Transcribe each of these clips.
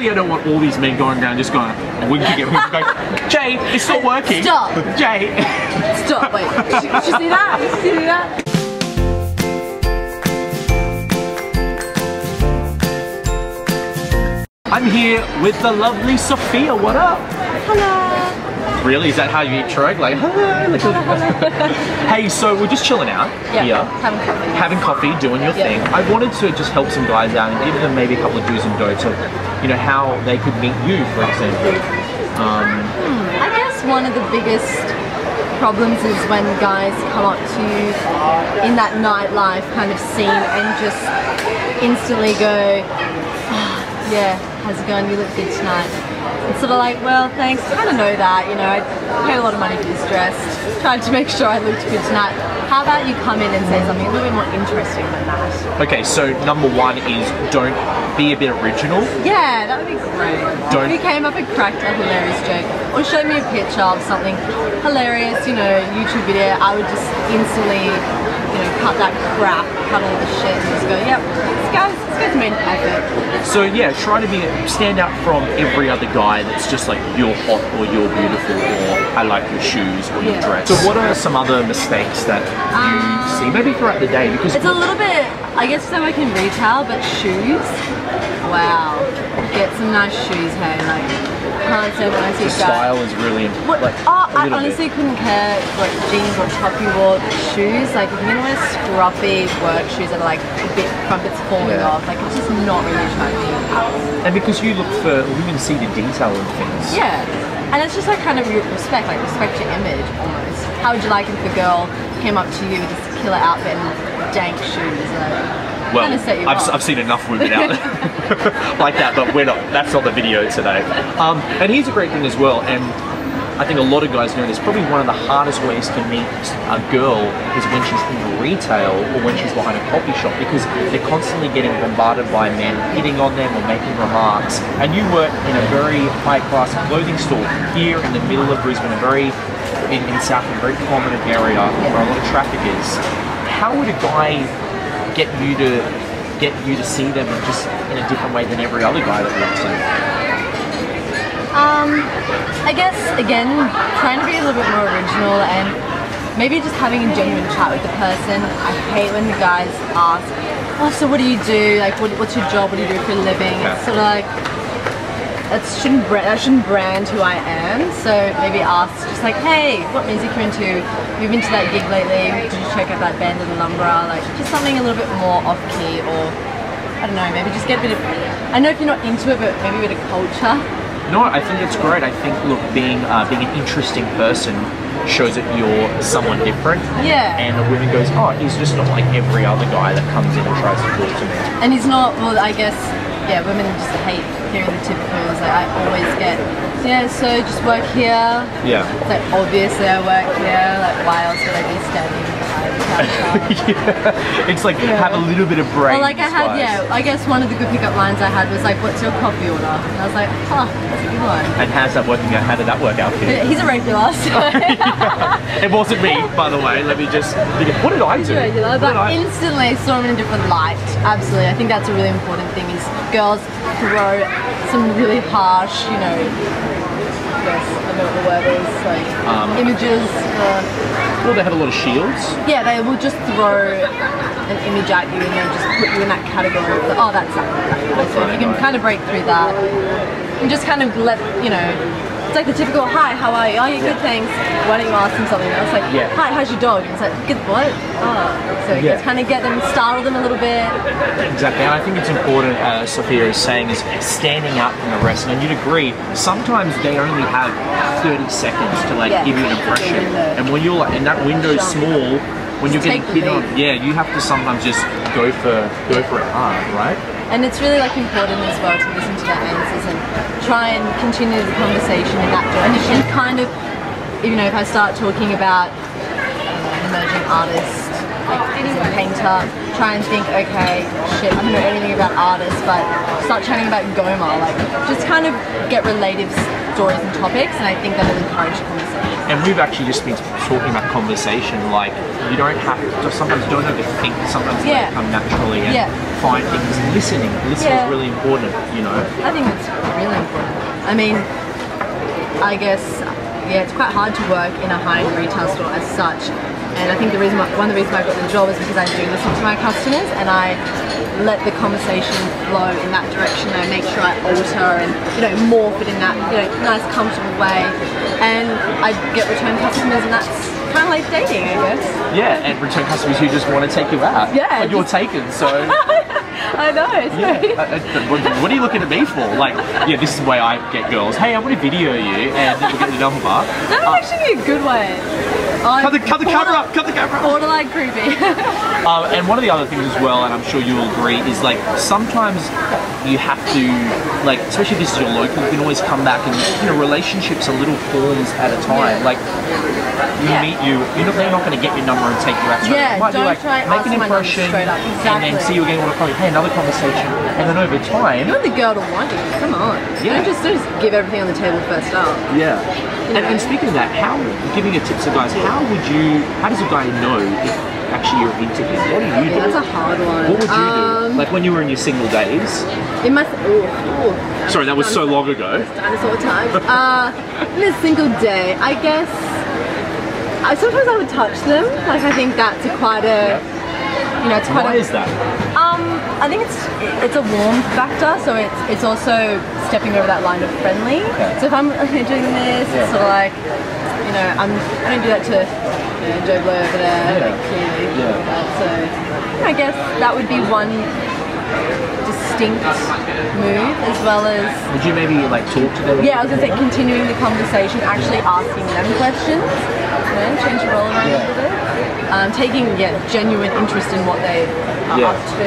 I don't want all these men going down just going, winking at me, going, Jay, it's not working. Stop. Jay. Stop, wait. Did you see that? Did you see that? I'm here with the lovely Sophia. What up? Hello. Really? Is that how you eat Troeg? Like, hello. Hey, so we're just chilling out here. Having coffee, doing your thing. I wanted to just help some guys out and give them maybe a couple of do's and don'ts of, you know, how they could meet you, for example. I guess one of the biggest problems is when guys come up to you in that nightlife kind of scene and just instantly go, oh, yeah, how's it going? You look good tonight. It's sort of like, well, thanks, I kind of know that, you know, I paid a lot of money for this dress, tried to make sure I looked good tonight. How about you come in and say something a little bit more interesting than that? Okay, so number one is don't be a bit original. Yeah, that would be great. If you came up and cracked a hilarious joke, or showed me a picture of something hilarious, you know, YouTube video, I would just instantly, you know, cut that crap, cut all the shit and just go, yep, this guy's made an effort. So yeah, try to stand out from every other guy that's just like, you're hot or you're beautiful or I like your shoes or your dress. So what are some other mistakes that you see, maybe throughout the day? Because it's a little bit, I guess I work in retail, but shoes, wow, get some nice shoes, hey, like, can't say when I see style is really important. Like, I honestly couldn't care what jeans or top you wore, shoes, like if you're gonna wear scruffy work shoes that are like a bit crumpets falling off, like it's just not really attractive. And because you look for, you can see the detail in things. Yeah, and it's just like kind of respect, like respect your image almost. How would you like if a girl came up to you with this killer outfit and dank shoes? Well, I've seen enough women out like that, but that's not the video today. And here's a great thing as well, and I think a lot of guys know this, probably one of the hardest ways to meet a girl is when she's in retail or when she's behind a coffee shop, because they're constantly getting bombarded by men hitting on them or making remarks. And you work in a very high-class clothing store here in the middle of Brisbane, in South, a very prominent area where a lot of traffic is. How would a guy get you to see them just in a different way than every other guy that walks in? I guess, again, trying to be a little bit more original and maybe just having a genuine chat with the person. I hate when the guys ask, oh, so what do you do? Like, what's your job? What do you do for a living? It's sort of like, that shouldn't brand who I am. So maybe ask just like, hey, what music are you into? Have you been to that gig lately? Did you check out that band in the Lumbra? Like, just something a little bit more off key, or I don't know, maybe just get a bit of, I know if you're not into it, but maybe a bit of culture. No, I think it's great. I think, look, being an interesting person shows that you're someone different. Yeah. And a woman goes, oh, he's just not like every other guy that comes in and tries to talk to me. And he's not, well, I guess, yeah, women just hate hearing the typicals. Like, I always get, yeah, so just work here. Yeah. It's like, obviously I work here. Like, why else would I be standing behind the counter? Yeah. It's like, have a little bit of brain. Well, like I had, I guess one of the good pickup lines I had was like, what's your coffee order? And I was like, oh, that's a good one. And how's that working out? How did that work out for you? He's a regular, so. Yeah. It wasn't me, by the way. Let me just, what did I do? But instantly saw him in a different light. Absolutely. I think that's a really important thing is girls throw some really harsh, you know, I guess, I don't know what the word is, like, images. Well, they have a lot of shields. Yeah, they will just throw an image at you and then just put you in that category of, oh, that's that. So if you can kind of break through that and just kind of let, you know, it's like the typical, hi, how are you? Oh, you're good, thanks. Why don't you ask them something else? Like, hi, how's your dog? And it's like, good, what? Oh. So just kind of get them, startle them a little bit. Exactly, and I think it's important, Sophia is saying, is standing out from the rest. And you'd agree, sometimes they only have 30 seconds to like give you an impression. And when you're like, and that window's small, when you're getting hit on, you have to sometimes just go for it hard, right? And it's really like important as well to listen to their answers and try and continue the conversation in that direction. Kind of, you know, if I start talking about an emerging artist, like a painter, try and think, okay, shit, I don't know anything about artists, but start chatting about Goma, like just kind of get relative stories and topics, and I think that will encourage conversation. And we've actually just been talking about conversation, like you don't have to, sometimes you don't have to think, sometimes they come naturally and find things. Listening is really important, you know. I think that's I mean, I guess, yeah, it's quite hard to work in a high-end retail store as such. And I think one of the reasons I got the job is because I do listen to my customers and I let the conversation flow in that direction. I make sure I alter and, you know, morph it in that, you know, nice, comfortable way. And I get return customers, and that's kind of like dating, I guess. Yeah, and return customers who just want to take you out. Yeah. But you're taken, so... I know. Yeah. What are you looking at me for? Like, yeah, this is the way I get girls. Hey, I want to video you, and then we'll get the number. That would actually be a good way. Cut the camera up! Cut the camera up! Borderline creepy. And one of the other things as well, and I'm sure you'll agree, is like sometimes you have to, like, especially if this is your local, you can always come back and, you know, relationships are little forms at a time. Like, meet you, they're not going to get your number and take you out. So yeah, don't like, try make an impression, straight up. Exactly. and then see you again on a phone, hey, another conversation, and then over time... You want the girl to want you, come on. Yeah. Don't just give everything on the table first up. Yeah. And speaking of that, giving a tip to guys, how does a guy know if actually you're into him? What do you do? That's a hard one. What would you do? Like when you were in your single days? It must, Sorry, that was so long ago. Dinosaur time. In a single day, I guess, sometimes I would touch them. Like I think that's quite a, you know, it's quite Why is that? I think it's a warm factor, so it's also stepping over that line of friendly. Okay. So if I'm doing this, it's sort of like, you know, I don't do that to, you know, Joe Blow over there, like clearly. So I guess that would be one distinct move, as well as... Would you maybe like talk to them? Yeah, I was gonna say continuing the conversation, actually asking them questions, you know, change the role around a little bit. Taking genuine interest in what they are up to,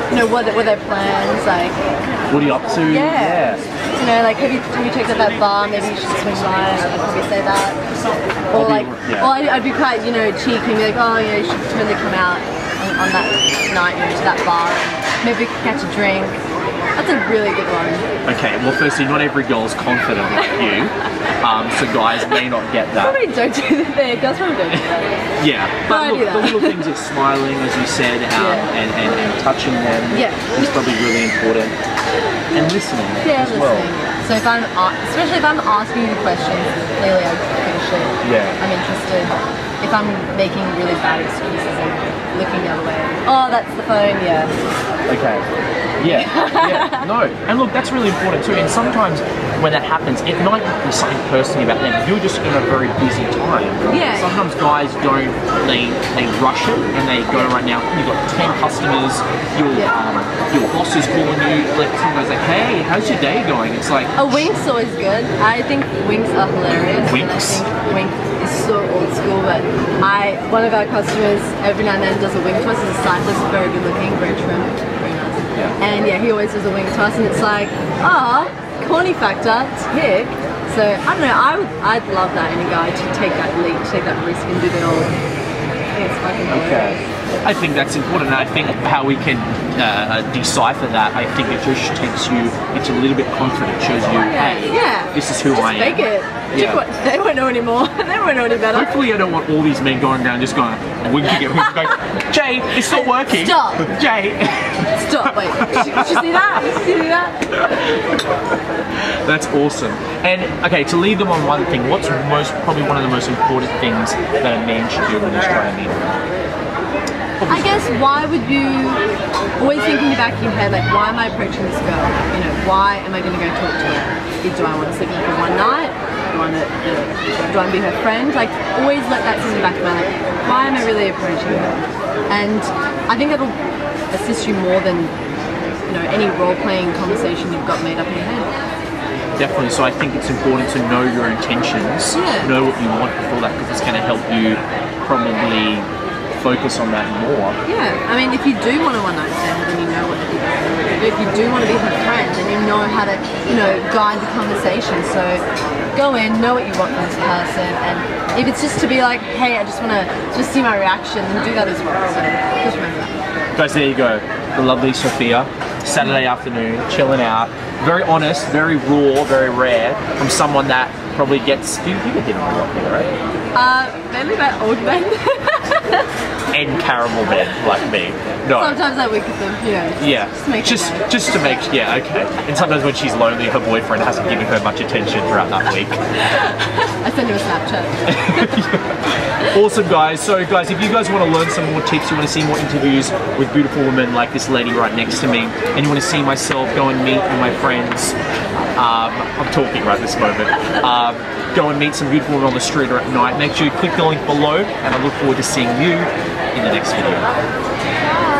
you know, what are their plans, like... What are you up to? Yeah. You know, like, have you checked out that bar? Maybe you should swing by. I'd probably say that. Or like, or I'd be quite, you know, cheeky and be like, oh, yeah, you should totally come out on that night, you know, to that bar. And maybe catch a drink. That's a really good one. Okay, well, firstly, not every girl is confident like you, so guys may not get that. Probably don't do that. Girls probably don't do that. Yeah, but look, the little things of smiling, as you said, and touching them is probably really important. And listening as well. So if especially if I'm asking you questions, clearly I give a shit. Yeah. I'm interested. If I'm making really bad excuses and looking the other way, oh, that's the phone, Okay. Yeah, no. And look, that's really important too. And sometimes when that happens, it might not be something personally about them. You're just in a very busy time. Yeah. Sometimes guys don't, they rush it and they go right now, you've got 10 customers, your boss is calling you, like sometimes like, hey, how's your day going? It's like... A wink's always good. I think winks are hilarious. Winks? And I think wink is so old school, but one of our customers every now and then does a wink to us. He's a cyclist, very good looking, very trim, very nice. And he always does a wink to us, and it's like, corny factor, tick. So I don't know, I'd love that in a guy to take that leap, to take that risk and do the old. I think it's fucking hilarious. I think that's important, and I think how we can decipher that, I think it just takes you, it's a little bit confident, shows you, hey, this is who I am. Fake it. They won't know anymore. They won't know any better. Hopefully I don't want all these men going around just going, winking at me, going, Jay, it's not working. Stop. Jay. Stop, wait. Did you see that? Did you see that? That's awesome. And, okay, to leave them on one thing, what's probably one of the most important things that a man should do when he's trying to meet a girl? I guess, why would you always think in the back of your head, like, why am I approaching this girl? You know, why am I going to go talk to her? Do I want to sleep with her for one night? Do I want to be her friend? Like, always let that sit in the back of my head. Why am I really approaching her? And I think that'll assist you more than, you know, any role-playing conversation you've got made up in your head. Definitely, so I think it's important to know your intentions, know what you want before that, because it's going to help you probably focus on that more. Yeah, I mean, if you do want a one-night stand, then you know what to do. If you do want to be her friend, then you know how to, you know, guide the conversation. So go in, know what you want from this person, and if it's just to be like, hey, I just want to just see my reaction, then do that as well. So just remember that. Guys, there you go. The lovely Sophia. Saturday afternoon, chilling out. Very honest, very raw, very rare, from someone that probably gets... You get hit on a lot there, right? Mainly about old men. and caramel men like me. No. Sometimes I wink at them, you know. Yeah. Just to make, yeah, okay. And sometimes when she's lonely, her boyfriend hasn't given her much attention throughout that week. I send you a Snapchat. Awesome, guys. So, guys, if you guys want to learn some more tips, you want to see more interviews with beautiful women like this lady right next to me, and you want to see myself go and meet with my friends, I'm talking right this moment, go and meet some beautiful women on the street or at night, make sure you click the link below, and I look forward to seeing you in the next video. Bye.